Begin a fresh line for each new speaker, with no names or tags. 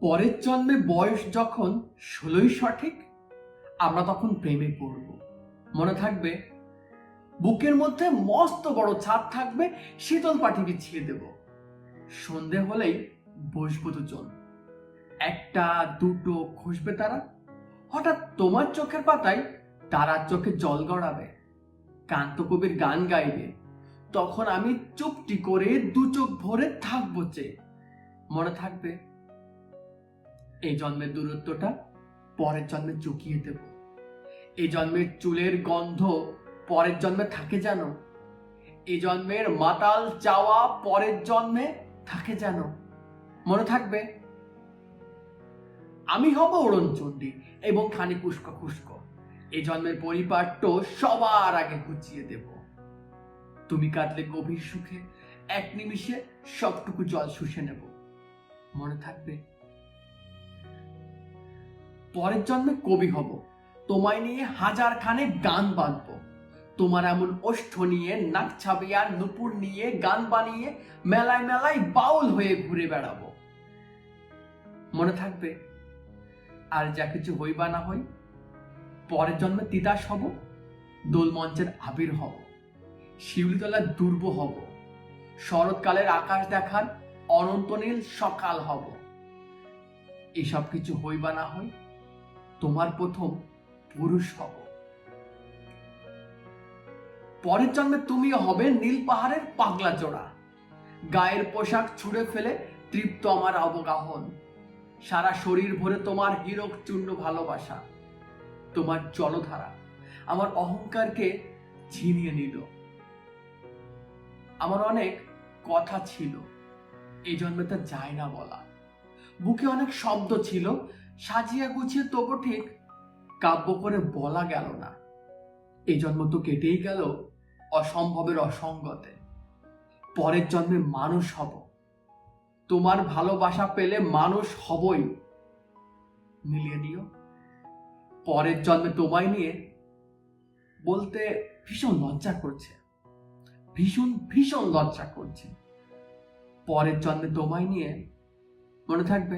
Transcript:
পরের জন্মে বয়স যখন 16ই সঠিক, আমরা তখন প্রেমে পড়ব। মনে থাকবে, বুকের মধ্যে মস্ত বড় ছাদ থাকবে, শীতল পাটি বিছিয়ে দেব। সন্ধে হলেই বসবো দুজন, একটা দুটো খসবে তারা। হঠাৎ তোমার চোখের পাতায় তারার চোখে জল গড়াবে, কান্ত কবির গান গাইবে। তখন আমি চুপটি করে দু চোখ ভরে থাকবো চেয়ে। মনে থাকবে, এই জন্মের দূরত্বটা পরের জন্মে চুকিয়ে দেব। এই জন্মের চুলের গন্ধ পরের জন্মে থাকে যেন, এই জন্মের মাতাল চাওয়া পরের জন্মে থাকে যেন। মনে থাকবে, আমি হব অরুণচণ্ডী এবং খানিক উস্কো খুস্কো। এই জন্মের পরিপাট্য সবার আগে ঘুচিয়ে দেব। তুমি কাঁদলে গভীর সুখে এক নিমিষে সবটুকু জল শুষে নেব। মনে থাকবে, পরের জন্মে কবি হব, তোমায় নিয়ে হাজার খানে গান বাঁধব। তোমার এমন ওষ্ঠ নিয়ে, নাক ছাবিয়া নুপুর নিয়ে গান বানিয়ে মেলায় মেলায় বাউল হয়ে ঘুরে বেড়াবো। মনে থাকবে, আর যা কিছু হই বা না হই, পরের জন্মে তিতাস হব, দোল মঞ্চের আবির হব, শিউলিতলার দুর্ব হব, শরৎকালের আকাশ দেখার অনন্ত নীল সকাল হব। এসব কিছু হই বা না হই, তোমার প্রথম পুরুষ হব। পরের জন্মে তুমিও হবে নীল পাহাড়ের পাগলা জোড়া, গায়ের পোশাক ছুঁড়ে ফেলে তৃপ্ত আমার অবগাহন। সারা শরীর ভরে তোমার হীরক চূর্ণ ভালোবাসা। তোমার জলধারা আমার অহংকারকে ছিনিয়ে নিল। আমার অনেক কথা ছিল, এই জন্মে তা যায় না বলা। বুকে অনেক শব্দ ছিল, সাজিয়ে গুছিয়ে তবু ঠিক কাব্য করে বলা গেল না। এই জন্ম তো কেটেই গেল অসম্ভবের অসঙ্গতে। পরের জন্মে মানুষ হব, তোমার ভালোবাসা পেলে মানুষ হবই। মিলিয়ে নিও, পরের জন্মে তোমায় নিয়ে বলতে ভীষণ লজ্জা করছে, ভীষণ ভীষণ লজ্জা করছে। পরের জন্মে তোমায় নিয়ে, মনে থাকবে,